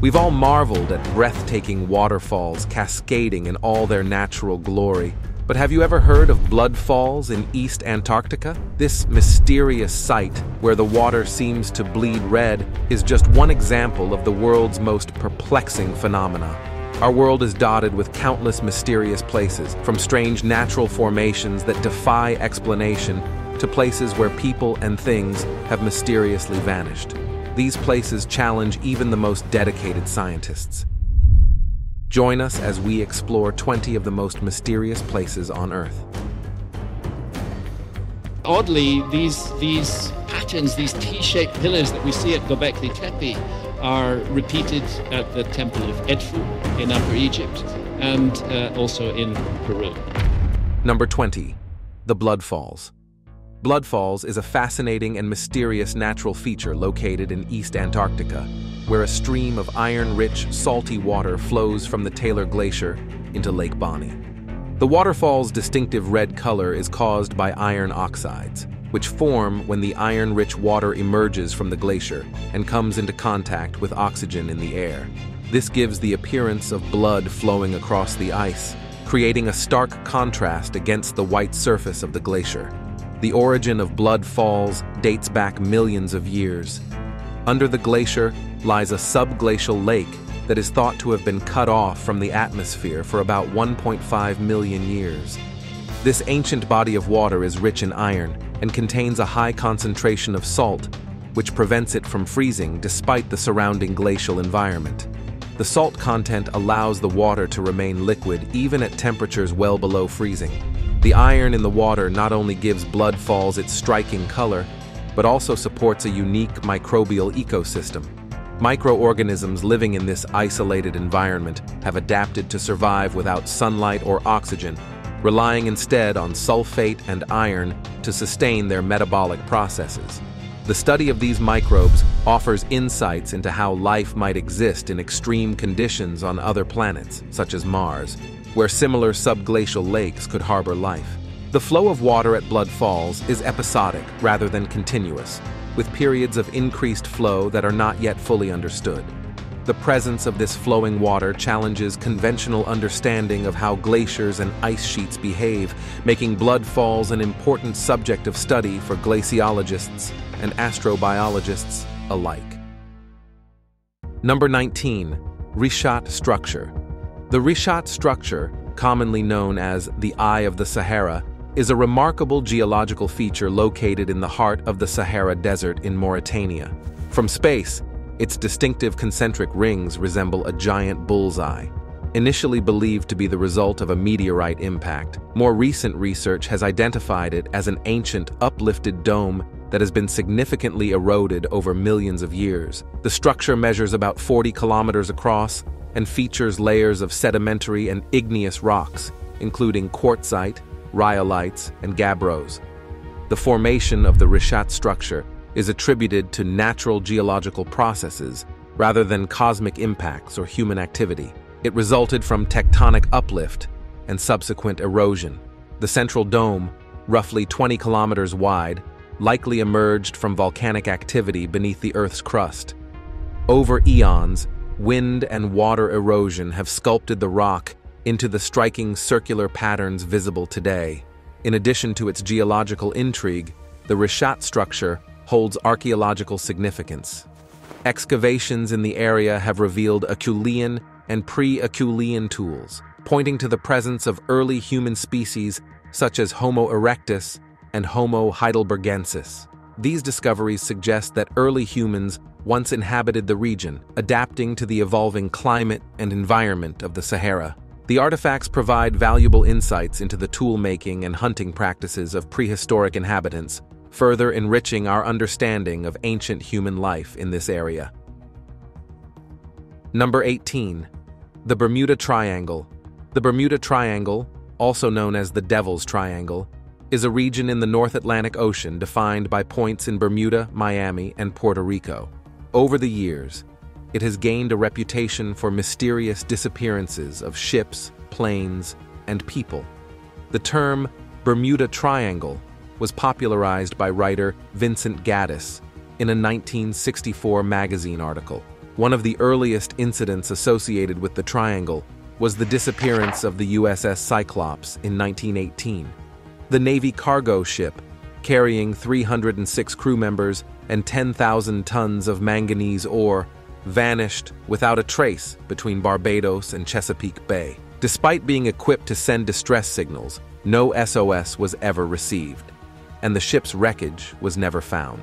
We've all marveled at breathtaking waterfalls cascading in all their natural glory. But have you ever heard of blood falls in East Antarctica? This mysterious site, where the water seems to bleed red, is just one example of the world's most perplexing phenomena. Our world is dotted with countless mysterious places, from strange natural formations that defy explanation to places where people and things have mysteriously vanished. These places challenge even the most dedicated scientists. Join us as we explore 20 of the most mysterious places on Earth. Oddly, these patterns, these T-shaped pillars that we see at Göbekli Tepe are repeated at the Temple of Edfu in Upper Egypt and also in Peru. Number 20. The Blood Falls. Blood Falls is a fascinating and mysterious natural feature located in East Antarctica, where a stream of iron-rich, salty water flows from the Taylor Glacier into Lake Bonny. The waterfall's distinctive red color is caused by iron oxides, which form when the iron-rich water emerges from the glacier and comes into contact with oxygen in the air. This gives the appearance of blood flowing across the ice, creating a stark contrast against the white surface of the glacier. The origin of blood falls dates back millions of years. Under the glacier lies a subglacial lake that is thought to have been cut off from the atmosphere for about 1.5 million years. This ancient body of water is rich in iron and contains a high concentration of salt, which prevents it from freezing despite the surrounding glacial environment. The salt content allows the water to remain liquid even at temperatures well below freezing. The iron in the water not only gives blood falls its striking color, but also supports a unique microbial ecosystem. Microorganisms living in this isolated environment have adapted to survive without sunlight or oxygen, relying instead on sulfate and iron to sustain their metabolic processes. The study of these microbes offers insights into how life might exist in extreme conditions on other planets, such as Mars, where similar subglacial lakes could harbor life. The flow of water at Blood Falls is episodic rather than continuous, with periods of increased flow that are not yet fully understood. The presence of this flowing water challenges conventional understanding of how glaciers and ice sheets behave, making blood falls an important subject of study for glaciologists and astrobiologists alike. Number 19. Rishat structure. The rishat structure, commonly known as the Eye of the Sahara, is a remarkable geological feature located in the heart of the Sahara Desert in Mauritania. From space, its distinctive concentric rings resemble a giant bullseye. Initially believed to be the result of a meteorite impact, more recent research has identified it as an ancient, uplifted dome that has been significantly eroded over millions of years. The structure measures about 40 kilometers across and features layers of sedimentary and igneous rocks, including quartzite, rhyolites, and gabbros. The formation of the rishat structure is attributed to natural geological processes rather than cosmic impacts or human activity. It resulted from tectonic uplift and subsequent erosion. The central dome, roughly 20 kilometers wide, likely emerged from volcanic activity beneath the Earth's crust. Over eons, wind and water erosion have sculpted the rock into the striking circular patterns visible today. In addition to its geological intrigue, the rishat structure holds archaeological significance. Excavations in the area have revealed Acheulean and pre-Acheulean tools, pointing to the presence of early human species such as Homo erectus and Homo heidelbergensis. These discoveries suggest that early humans once inhabited the region, adapting to the evolving climate and environment of the Sahara. The artifacts provide valuable insights into the tool-making and hunting practices of prehistoric inhabitants, further enriching our understanding of ancient human life in this area. Number 18. The Bermuda Triangle. The Bermuda Triangle, also known as the Devil's Triangle, is a region in the North Atlantic Ocean defined by points in Bermuda, Miami, and Puerto Rico. Over the years, it has gained a reputation for mysterious disappearances of ships, planes, and people. The term Bermuda Triangle was popularized by writer Vincent Gaddis in a 1964 magazine article. One of the earliest incidents associated with the triangle was the disappearance of the USS Cyclops in 1918. The Navy cargo ship, carrying 306 crew members and 10,000 tons of manganese ore, vanished without a trace between Barbados and Chesapeake Bay. Despite being equipped to send distress signals, no SOS was ever received, and the ship's wreckage was never found.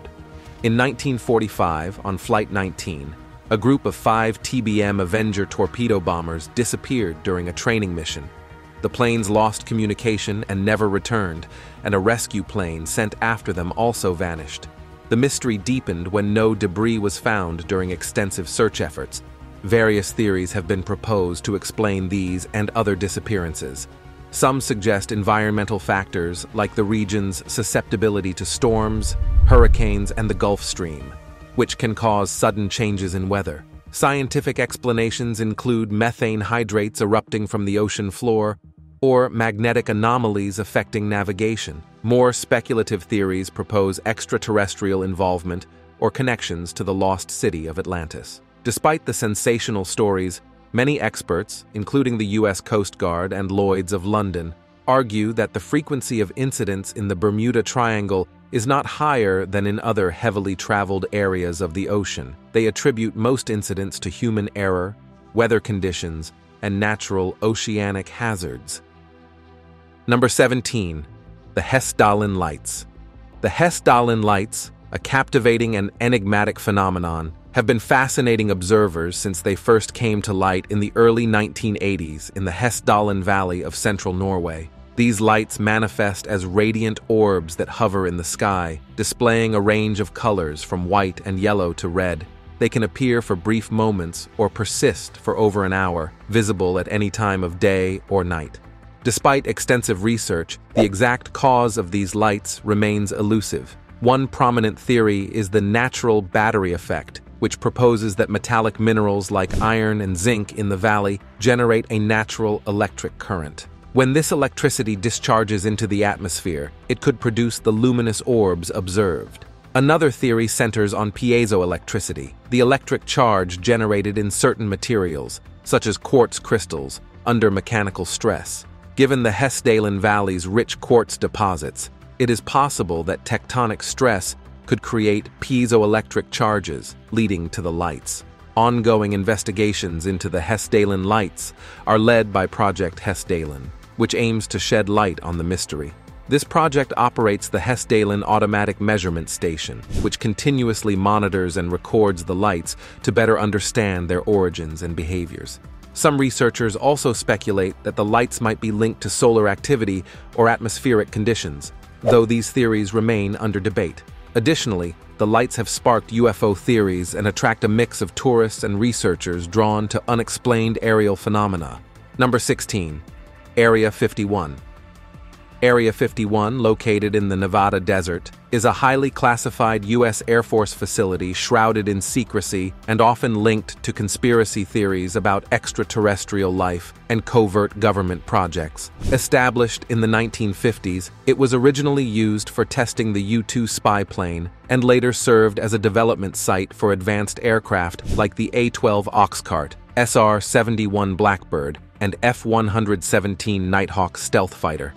In 1945, on Flight 19, a group of 5 TBM Avenger torpedo bombers disappeared during a training mission. The planes lost communication and never returned, and a rescue plane sent after them also vanished. The mystery deepened when no debris was found during extensive search efforts. Various theories have been proposed to explain these and other disappearances. Some suggest environmental factors like the region's susceptibility to storms, hurricanes, and the Gulf Stream, which can cause sudden changes in weather. Scientific explanations include methane hydrates erupting from the ocean floor or magnetic anomalies affecting navigation. More speculative theories propose extraterrestrial involvement or connections to the lost city of Atlantis. Despite the sensational stories, many experts, including the U.S. Coast Guard and Lloyd's of London, argue that the frequency of incidents in the Bermuda Triangle is not higher than in other heavily traveled areas of the ocean. They attribute most incidents to human error, weather conditions, and natural oceanic hazards. Number 17. The Hallin Lights. The Hallin Lights, a captivating and enigmatic phenomenon, have been fascinating observers since they first came to light in the early 1980s in the Hallin Valley of central Norway. These lights manifest as radiant orbs that hover in the sky, displaying a range of colors from white and yellow to red. They can appear for brief moments or persist for over an hour, visible at any time of day or night. Despite extensive research, the exact cause of these lights remains elusive. One prominent theory is the natural battery effect, which proposes that metallic minerals like iron and zinc in the valley generate a natural electric current. When this electricity discharges into the atmosphere, it could produce the luminous orbs observed. Another theory centers on piezoelectricity, the electric charge generated in certain materials, such as quartz crystals, under mechanical stress. Given the Hallin Valley's rich quartz deposits, it is possible that tectonic stress could create piezoelectric charges, leading to the lights. Ongoing investigations into the Hallin Lights are led by Project Hallin, which aims to shed light on the mystery. This project operates the Hallin Automatic Measurement Station, which continuously monitors and records the lights to better understand their origins and behaviors. Some researchers also speculate that the lights might be linked to solar activity or atmospheric conditions, though these theories remain under debate. Additionally, the lights have sparked UFO theories and attract a mix of tourists and researchers drawn to unexplained aerial phenomena. Number 16. Area 51. Area 51, located in the Nevada desert, is a highly classified U.S. Air Force facility shrouded in secrecy and often linked to conspiracy theories about extraterrestrial life and covert government projects. Established in the 1950s, it was originally used for testing the U-2 spy plane and later served as a development site for advanced aircraft like the A-12 Oxcart, SR-71 Blackbird, and F-117 Nighthawk stealth fighter.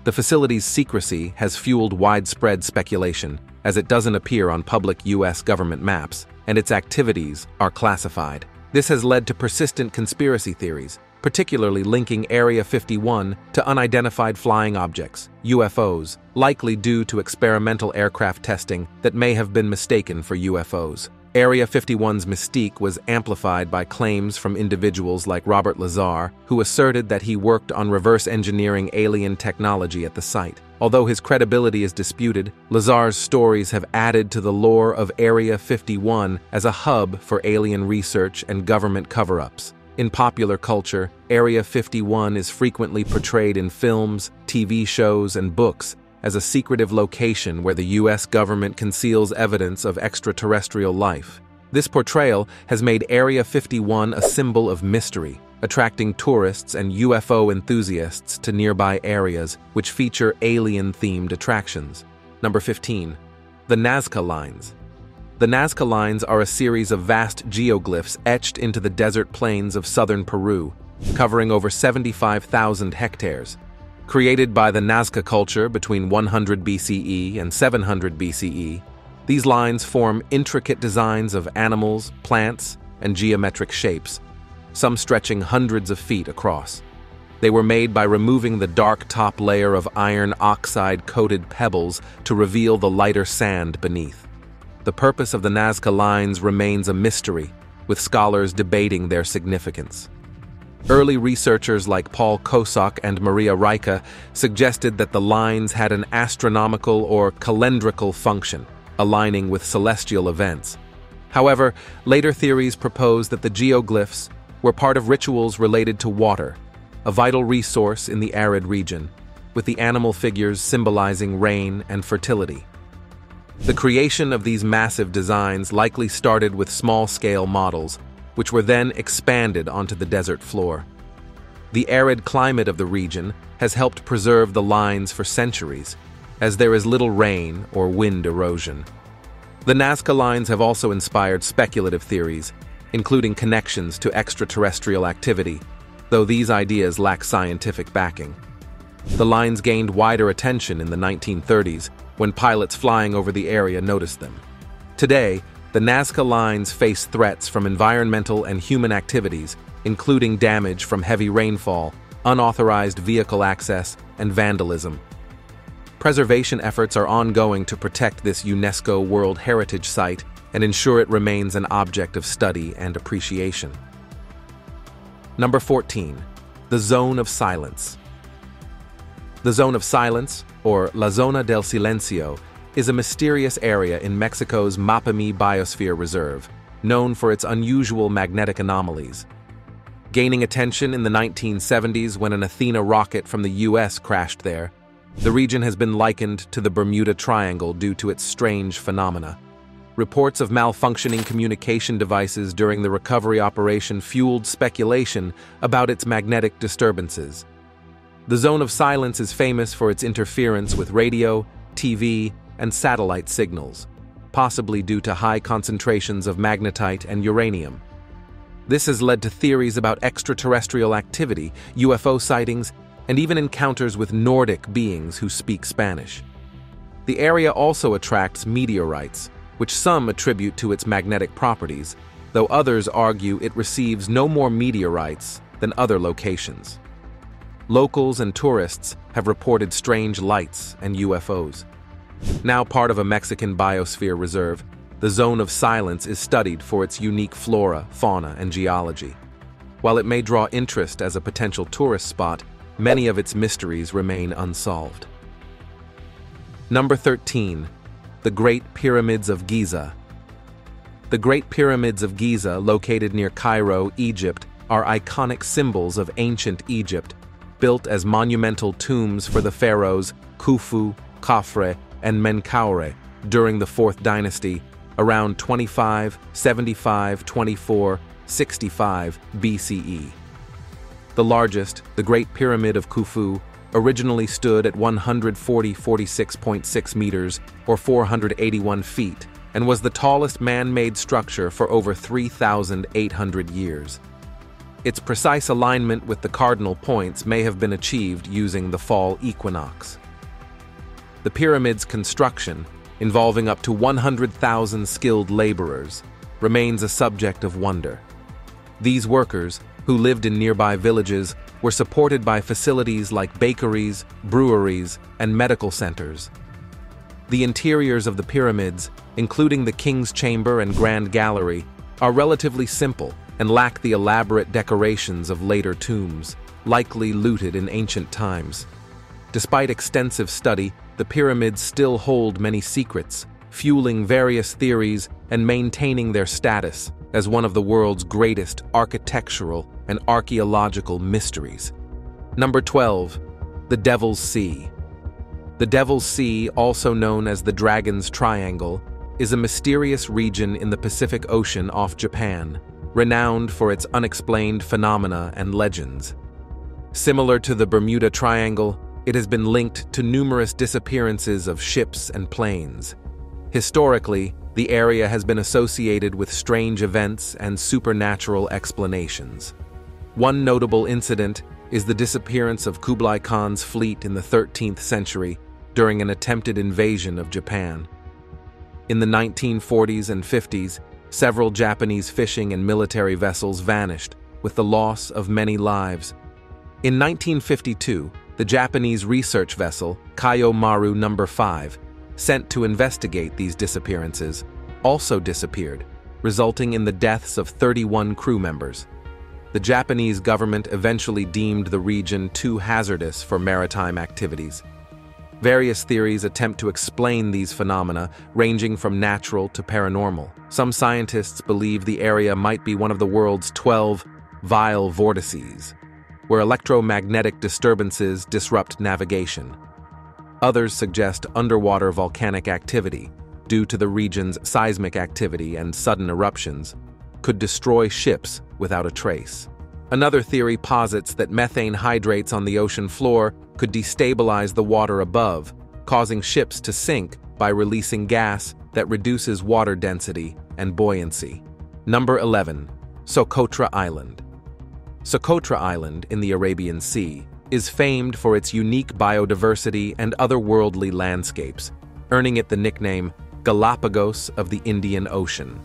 The facility's secrecy has fueled widespread speculation, as it doesn't appear on public U.S. government maps, and its activities are classified. This has led to persistent conspiracy theories, particularly linking Area 51 to unidentified flying objects, UFOs, likely due to experimental aircraft testing that may have been mistaken for UFOs. Area 51's mystique was amplified by claims from individuals like Robert Lazar, who asserted that he worked on reverse engineering alien technology at the site. Although his credibility is disputed, Lazar's stories have added to the lore of Area 51 as a hub for alien research and government cover-ups. In popular culture, Area 51 is frequently portrayed in films, TV shows, and books as a secretive location where the U.S. government conceals evidence of extraterrestrial life. This portrayal has made Area 51 a symbol of mystery, attracting tourists and UFO enthusiasts to nearby areas which feature alien-themed attractions. Number 15. The Nasca Lines. The Nasca Lines are a series of vast geoglyphs etched into the desert plains of southern Peru, covering over 75,000 hectares. Created by the Nazca culture between 100 BCE and 700 BCE, these lines form intricate designs of animals, plants, and geometric shapes, some stretching hundreds of feet across. They were made by removing the dark top layer of iron oxide-coated pebbles to reveal the lighter sand beneath. The purpose of the Nazca Lines remains a mystery, with scholars debating their significance. Early researchers like Paul Kosok and Maria Rika suggested that the lines had an astronomical or calendrical function, aligning with celestial events. However, later theories propose that the geoglyphs were part of rituals related to water, a vital resource in the arid region, with the animal figures symbolizing rain and fertility. The creation of these massive designs likely started with small-scale models, which were then expanded onto the desert floor. The arid climate of the region has helped preserve the lines for centuries, as there is little rain or wind erosion. The Nazca Lines have also inspired speculative theories, including connections to extraterrestrial activity, though these ideas lack scientific backing. The lines gained wider attention in the 1930s when pilots flying over the area noticed them. Today, the Nazca Lines face threats from environmental and human activities, including damage from heavy rainfall, unauthorized vehicle access, and vandalism. Preservation efforts are ongoing to protect this UNESCO World Heritage Site and ensure it remains an object of study and appreciation. Number 14. The Zone of Silence. The Zone of Silence, or La Zona del Silencio, is a mysterious area in Mexico's Mapimi Biosphere Reserve, known for its unusual magnetic anomalies. Gaining attention in the 1970s when an Athena rocket from the US crashed there, the region has been likened to the Bermuda Triangle due to its strange phenomena. Reports of malfunctioning communication devices during the recovery operation fueled speculation about its magnetic disturbances. The Zone of Silence is famous for its interference with radio, TV, and satellite signals, possibly due to high concentrations of magnetite and uranium. This has led to theories about extraterrestrial activity, UFO sightings, and even encounters with Nordic beings who speak Spanish. The area also attracts meteorites, which some attribute to its magnetic properties, though others argue it receives no more meteorites than other locations. Locals and tourists have reported strange lights and UFOs. Now part of a Mexican biosphere reserve, the Zone of Silence is studied for its unique flora, fauna, and geology. While it may draw interest as a potential tourist spot, many of its mysteries remain unsolved. Number 13. The Great Pyramids of Giza. The Great Pyramids of Giza, located near Cairo, Egypt, are iconic symbols of ancient Egypt, built as monumental tombs for the pharaohs Khufu, Khafre, and Menkaure during the 4th dynasty, around 25, 75, 24, 65 BCE. The largest, the Great Pyramid of Khufu, originally stood at 146.6 meters, or 481 feet, and was the tallest man-made structure for over 3,800 years. Its precise alignment with the cardinal points may have been achieved using the fall equinox. The pyramid's construction, involving up to 100,000 skilled laborers, remains a subject of wonder. These workers, who lived in nearby villages, were supported by facilities like bakeries, breweries, and medical centers. The interiors of the pyramids, including the King's Chamber and Grand Gallery, are relatively simple and lack the elaborate decorations of later tombs, likely looted in ancient times. Despite extensive study, the pyramids still hold many secrets, fueling various theories and maintaining their status as one of the world's greatest architectural and archaeological mysteries. Number 12. The Devil's Sea. The Devil's Sea, also known as the Dragon's Triangle, is a mysterious region in the Pacific Ocean off Japan, renowned for its unexplained phenomena and legends. Similar to the Bermuda Triangle, it has been linked to numerous disappearances of ships and planes. Historically, The area has been associated with strange events and supernatural explanations. One notable incident is the disappearance of Kublai Khan's fleet in the 13th century during an attempted invasion of Japan. In the 1940s and 50s, several Japanese fishing and military vessels vanished, with the loss of many lives. In 1952, the Japanese research vessel Kayo Maru No. 5, sent to investigate these disappearances, also disappeared, resulting in the deaths of 31 crew members. The Japanese government eventually deemed the region too hazardous for maritime activities. Various theories attempt to explain these phenomena, ranging from natural to paranormal. Some scientists believe the area might be one of the world's 12 vile vortices, where electromagnetic disturbances disrupt navigation. Others suggest underwater volcanic activity, due to the region's seismic activity and sudden eruptions, could destroy ships without a trace. Another theory posits that methane hydrates on the ocean floor could destabilize the water above, causing ships to sink by releasing gas that reduces water density and buoyancy. Number 11. Socotra Island. Socotra Island in the Arabian Sea is famed for its unique biodiversity and otherworldly landscapes, earning it the nickname Galapagos of the Indian Ocean.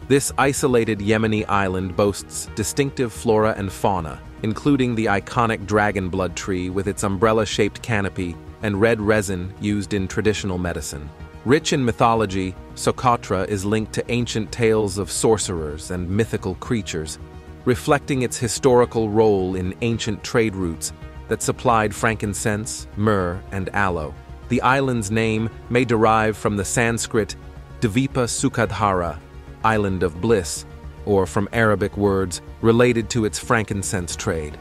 This isolated Yemeni island boasts distinctive flora and fauna, including the iconic dragon blood tree with its umbrella-shaped canopy and red resin used in traditional medicine. Rich in mythology, Socotra is linked to ancient tales of sorcerers and mythical creatures, reflecting its historical role in ancient trade routes that supplied frankincense, myrrh, and aloe. The island's name may derive from the Sanskrit Dvipa Sukhadhara, Island of Bliss, or from Arabic words related to its frankincense trade.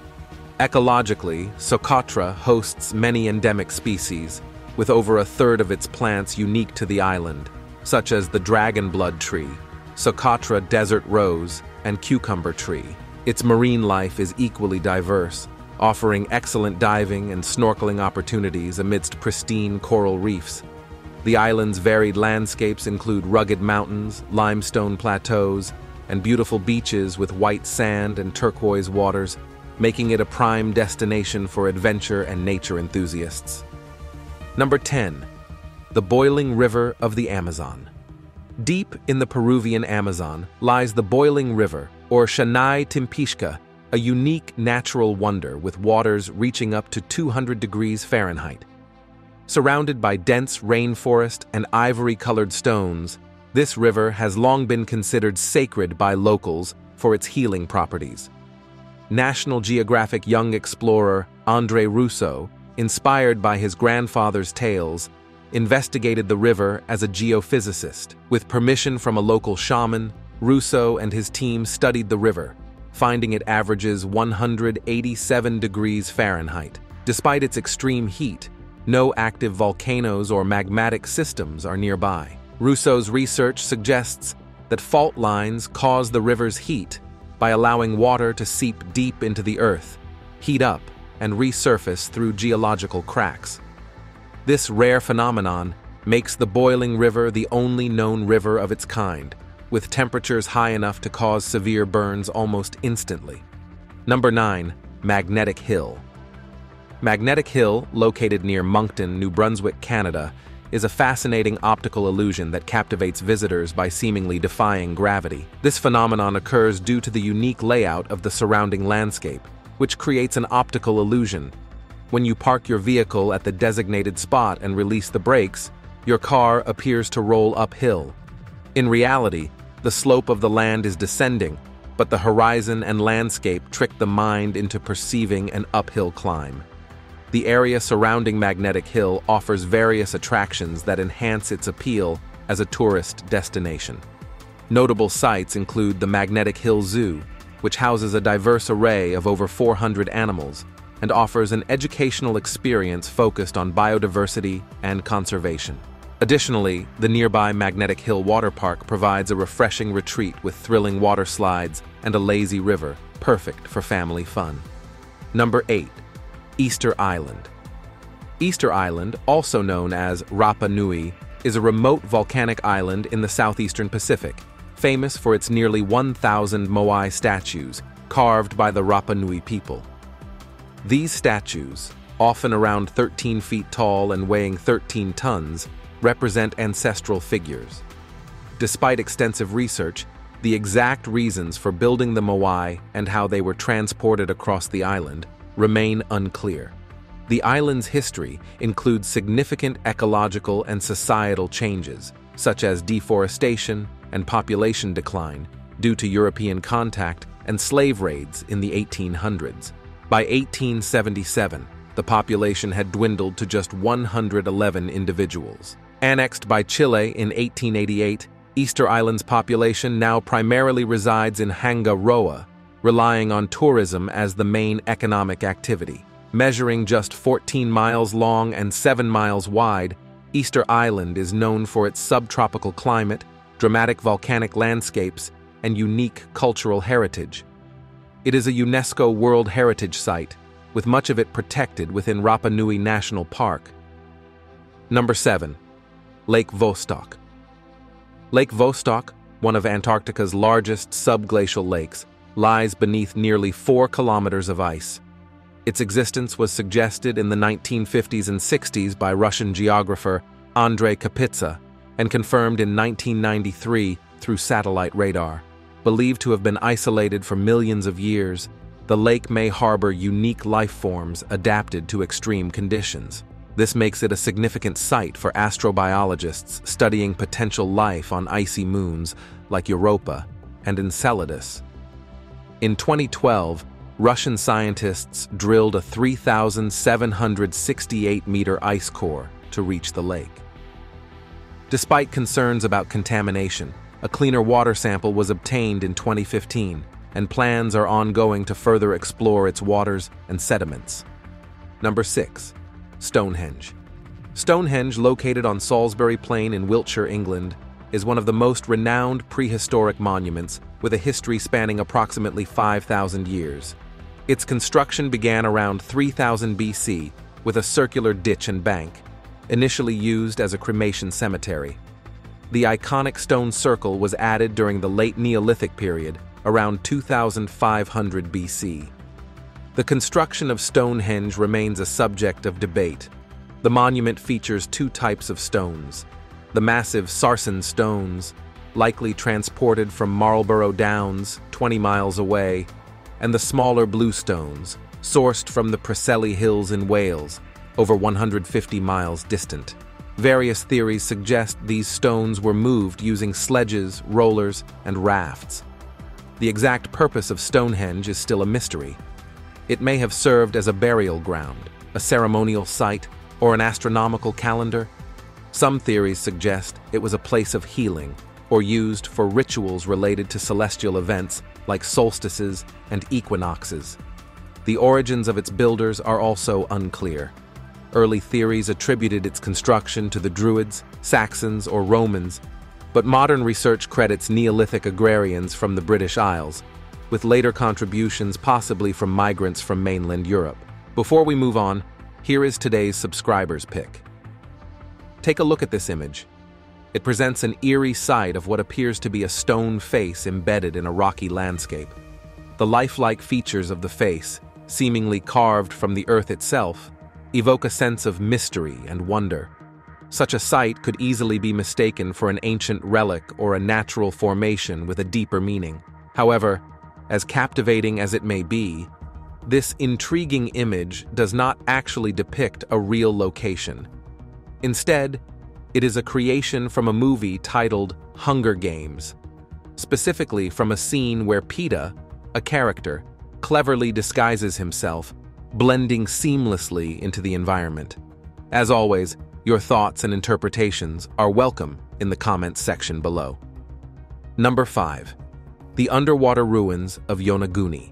Ecologically, Socotra hosts many endemic species, with over a third of its plants unique to the island, such as the dragon blood tree, Socotra desert rose, and cucumber tree. Its marine life is equally diverse, offering excellent diving and snorkeling opportunities amidst pristine coral reefs. The island's varied landscapes include rugged mountains, limestone plateaus, and beautiful beaches with white sand and turquoise waters, making it a prime destination for adventure and nature enthusiasts. Number 10. The boiling river of the Amazon. Deep in the Peruvian Amazon lies the Boiling River, or Shanai Timpishka, a unique natural wonder with waters reaching up to 200 degrees Fahrenheit. Surrounded by dense rainforest and ivory-colored stones, this river has long been considered sacred by locals for its healing properties. National Geographic young explorer André Rousseau, inspired by his grandfather's tales, investigated the river as a geophysicist. With permission from a local shaman, Rousseau and his team studied the river, finding it averages 187 degrees Fahrenheit. Despite its extreme heat, no active volcanoes or magmatic systems are nearby. Rousseau's research suggests that fault lines cause the river's heat by allowing water to seep deep into the earth, heat up, and resurface through geological cracks. This rare phenomenon makes the Boiling River the only known river of its kind, with temperatures high enough to cause severe burns almost instantly. Number 9. Magnetic Hill. Magnetic Hill, located near Moncton, New Brunswick, Canada, is a fascinating optical illusion that captivates visitors by seemingly defying gravity. This phenomenon occurs due to the unique layout of the surrounding landscape, which creates an optical illusion. When you park your vehicle at the designated spot and release the brakes, your car appears to roll uphill. In reality, the slope of the land is descending, but the horizon and landscape trick the mind into perceiving an uphill climb. The area surrounding Magnetic Hill offers various attractions that enhance its appeal as a tourist destination. Notable sites include the Magnetic Hill Zoo, which houses a diverse array of over 400 animals and offers an educational experience focused on biodiversity and conservation. Additionally, the nearby Magnetic Hill Water Park provides a refreshing retreat with thrilling water slides and a lazy river, perfect for family fun. Number 8. Easter Island. Easter Island, also known as Rapa Nui, is a remote volcanic island in the southeastern Pacific, famous for its nearly 1,000 moai statues carved by the Rapa Nui people. These statues, often around 13 feet tall and weighing 13 tons, represent ancestral figures. Despite extensive research, the exact reasons for building the moai and how they were transported across the island remain unclear. The island's history includes significant ecological and societal changes, such as deforestation and population decline due to European contact and slave raids in the 1800s. By 1877, the population had dwindled to just 111 individuals. Annexed by Chile in 1888, Easter Island's population now primarily resides in Hanga Roa, relying on tourism as the main economic activity. Measuring just 14 miles long and 7 miles wide, Easter Island is known for its subtropical climate, dramatic volcanic landscapes, and unique cultural heritage. It is a UNESCO World Heritage Site, with much of it protected within Rapa Nui National Park. Number 7. Lake Vostok. Lake Vostok, one of Antarctica's largest subglacial lakes, lies beneath nearly 4 kilometers of ice. Its existence was suggested in the 1950s and 60s by Russian geographer Andrei Kapitsa and confirmed in 1993 through satellite radar. Believed to have been isolated for millions of years, the lake may harbor unique life forms adapted to extreme conditions. This makes it a significant site for astrobiologists studying potential life on icy moons like Europa and Enceladus. In 2012, Russian scientists drilled a 3,768-meter ice core to reach the lake. Despite concerns about contamination, a cleaner water sample was obtained in 2015, and plans are ongoing to further explore its waters and sediments. Number 6. Stonehenge. Stonehenge, located on Salisbury Plain in Wiltshire, England, is one of the most renowned prehistoric monuments with a history spanning approximately 5,000 years. Its construction began around 3000 BC with a circular ditch and bank, initially used as a cremation cemetery. The iconic stone circle was added during the late Neolithic period, around 2500 BC. The construction of Stonehenge remains a subject of debate. The monument features 2 types of stones: the massive sarsen stones, likely transported from Marlborough Downs, 20 miles away, and the smaller blue stones, sourced from the Preseli Hills in Wales, over 150 miles distant. Various theories suggest these stones were moved using sledges, rollers, and rafts. The exact purpose of Stonehenge is still a mystery. It may have served as a burial ground, a ceremonial site, or an astronomical calendar. Some theories suggest it was a place of healing, or used for rituals related to celestial events like solstices and equinoxes. The origins of its builders are also unclear. Early theories attributed its construction to the Druids, Saxons, or Romans, but modern research credits Neolithic agrarians from the British Isles, with later contributions possibly from migrants from mainland Europe. Before we move on, here is today's subscriber's pick. Take a look at this image. It presents an eerie sight of what appears to be a stone face embedded in a rocky landscape. The lifelike features of the face, seemingly carved from the earth itself, evoke a sense of mystery and wonder. Such a site could easily be mistaken for an ancient relic or a natural formation with a deeper meaning. However, as captivating as it may be, this intriguing image does not actually depict a real location. Instead, it is a creation from a movie titled Hunger Games, specifically from a scene where Peeta, a character, cleverly disguises himself, blending seamlessly into the environment. As always, your thoughts and interpretations are welcome in the comments section below. Number 5. The underwater ruins of Yonaguni.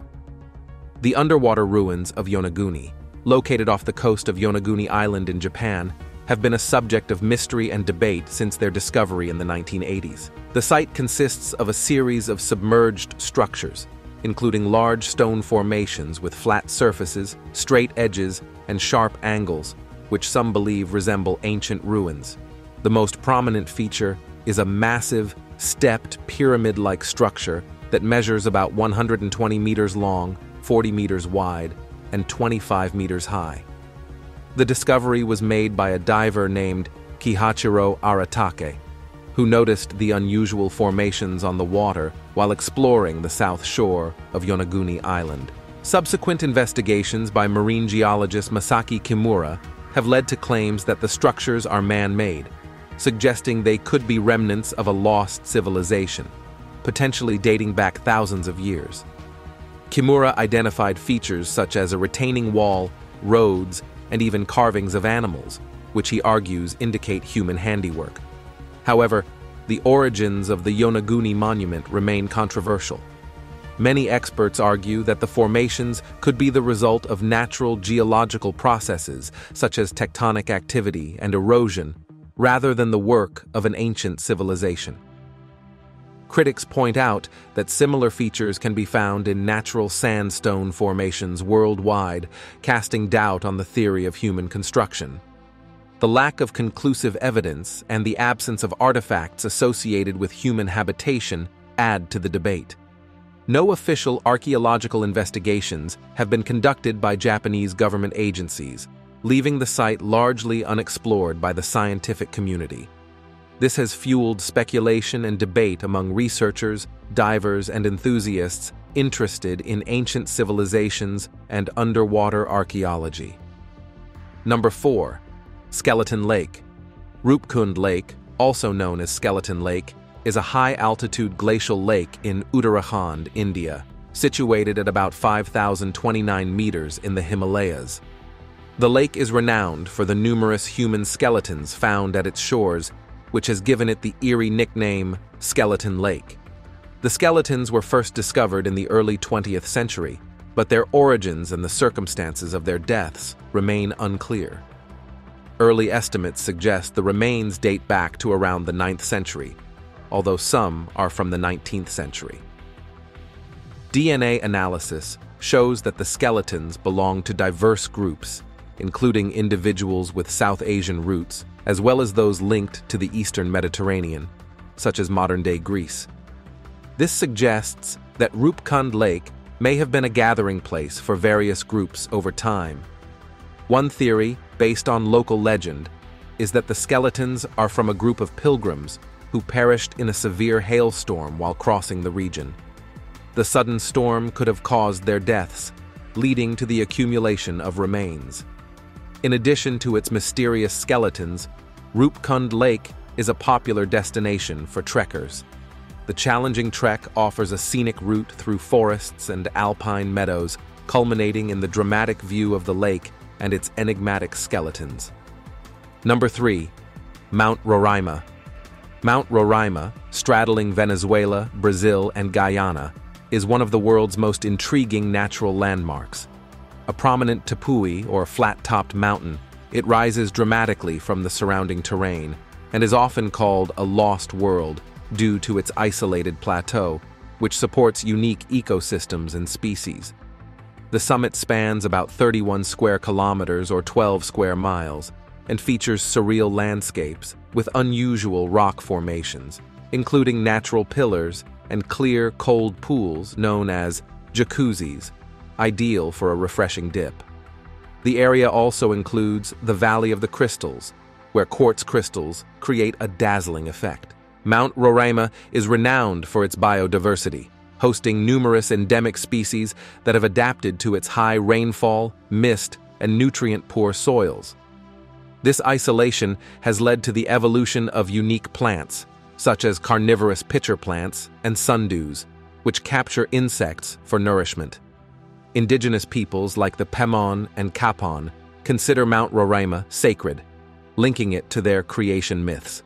The underwater ruins of Yonaguni, located off the coast of Yonaguni Island in Japan, have been a subject of mystery and debate since their discovery in the 1980s. The site consists of a series of submerged structures, including large stone formations with flat surfaces, straight edges, and sharp angles, which some believe resemble ancient ruins. The most prominent feature is a massive, stepped, pyramid-like structure that measures about 120 meters long, 40 meters wide, and 25 meters high. The discovery was made by a diver named Kihachiro Aratake, who noticed the unusual formations on the water while exploring the south shore of Yonaguni Island. Subsequent investigations by marine geologist Masaki Kimura have led to claims that the structures are man-made, suggesting they could be remnants of a lost civilization, potentially dating back thousands of years. Kimura identified features such as a retaining wall, roads, and even carvings of animals, which he argues indicate human handiwork. However, the origins of the Yonaguni monument remain controversial. Many experts argue that the formations could be the result of natural geological processes such as tectonic activity and erosion, rather than the work of an ancient civilization. Critics point out that similar features can be found in natural sandstone formations worldwide, casting doubt on the theory of human construction. The lack of conclusive evidence and the absence of artifacts associated with human habitation add to the debate. No official archaeological investigations have been conducted by Japanese government agencies, leaving the site largely unexplored by the scientific community. This has fueled speculation and debate among researchers, divers, and enthusiasts interested in ancient civilizations and underwater archaeology. Number 4. Skeleton Lake. Rupkund Lake, also known as Skeleton Lake, is a high-altitude glacial lake in Uttarakhand, India, situated at about 5,029 meters in the Himalayas. The lake is renowned for the numerous human skeletons found at its shores, which has given it the eerie nickname Skeleton Lake. The skeletons were first discovered in the early 20th century, but their origins and the circumstances of their deaths remain unclear. Early estimates suggest the remains date back to around the 9th century, although some are from the 19th century. DNA analysis shows that the skeletons belong to diverse groups, including individuals with South Asian roots, as well as those linked to the Eastern Mediterranean, such as modern-day Greece. This suggests that Rupkund Lake may have been a gathering place for various groups over time. One theory, based on local legend, is that the skeletons are from a group of pilgrims who perished in a severe hailstorm while crossing the region. The sudden storm could have caused their deaths, leading to the accumulation of remains. In addition to its mysterious skeletons, Rupkund Lake is a popular destination for trekkers. The challenging trek offers a scenic route through forests and alpine meadows, culminating in the dramatic view of the lake and its enigmatic skeletons. Number 3. Mount Roraima. Mount Roraima, straddling Venezuela, Brazil, and Guyana, is one of the world's most intriguing natural landmarks. A prominent tepui, or flat-topped mountain, it rises dramatically from the surrounding terrain and is often called a lost world due to its isolated plateau, which supports unique ecosystems and species. The summit spans about 31 square kilometers or 12 square miles and features surreal landscapes with unusual rock formations, including natural pillars and clear, cold pools known as jacuzzis, ideal for a refreshing dip. The area also includes the Valley of the Crystals, where quartz crystals create a dazzling effect. Mount Roraima is renowned for its biodiversity, hosting numerous endemic species that have adapted to its high rainfall, mist, and nutrient-poor soils. This isolation has led to the evolution of unique plants, such as carnivorous pitcher plants and sundews, which capture insects for nourishment. Indigenous peoples like the Pemon and Kapon consider Mount Roraima sacred, linking it to their creation myths.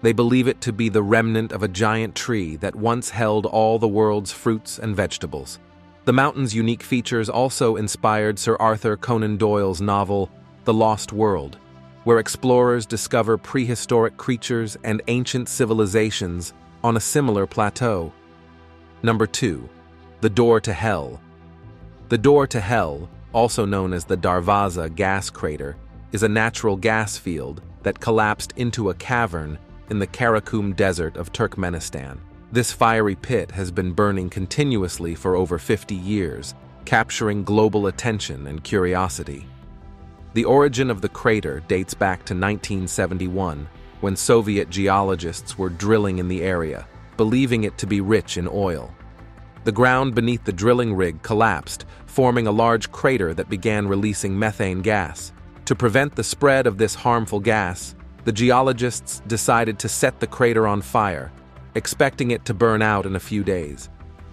They believe it to be the remnant of a giant tree that once held all the world's fruits and vegetables. The mountain's unique features also inspired Sir Arthur Conan Doyle's novel, The Lost World, where explorers discover prehistoric creatures and ancient civilizations on a similar plateau. Number 2. The Door to Hell. The Door to Hell, also known as the Darvaza gas crater, is a natural gas field that collapsed into a cavern in the Karakum Desert of Turkmenistan. This fiery pit has been burning continuously for over 50 years, capturing global attention and curiosity. The origin of the crater dates back to 1971, when Soviet geologists were drilling in the area, believing it to be rich in oil. The ground beneath the drilling rig collapsed, forming a large crater that began releasing methane gas. To prevent the spread of this harmful gas, the geologists decided to set the crater on fire, expecting it to burn out in a few days.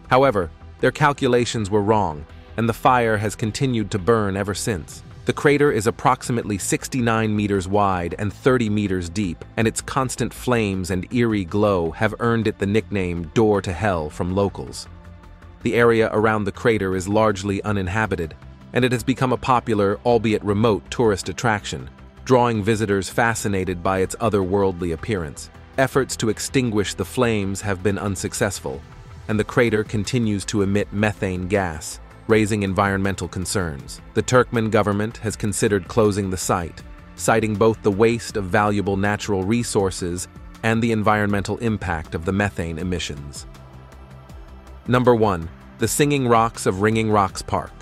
However, their calculations were wrong, and the fire has continued to burn ever since. The crater is approximately 69 meters wide and 30 meters deep, and its constant flames and eerie glow have earned it the nickname Door to Hell from locals. The area around the crater is largely uninhabited, and it has become a popular, albeit remote, tourist attraction, drawing visitors fascinated by its otherworldly appearance. Efforts to extinguish the flames have been unsuccessful, and the crater continues to emit methane gas, raising environmental concerns. The Turkmen government has considered closing the site, citing both the waste of valuable natural resources and the environmental impact of the methane emissions. Number 1. The Singing Rocks of Ringing Rocks Park.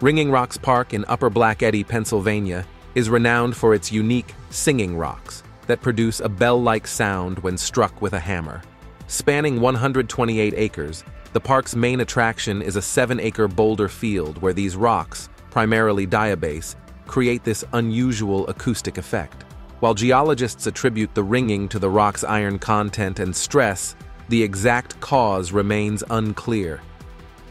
Ringing Rocks Park in Upper Black Eddy, Pennsylvania, is renowned for its unique singing rocks that produce a bell-like sound when struck with a hammer. Spanning 128 acres, the park's main attraction is a 7-acre boulder field where these rocks, primarily diabase, create this unusual acoustic effect. While geologists attribute the ringing to the rock's iron content and stress, the exact cause remains unclear.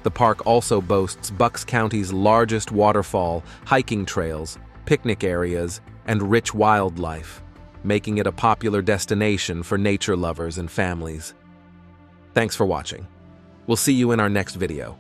The park also boasts Bucks County's largest waterfall, hiking trails, picnic areas, and rich wildlife, making it a popular destination for nature lovers and families. Thanks for watching. We'll see you in our next video.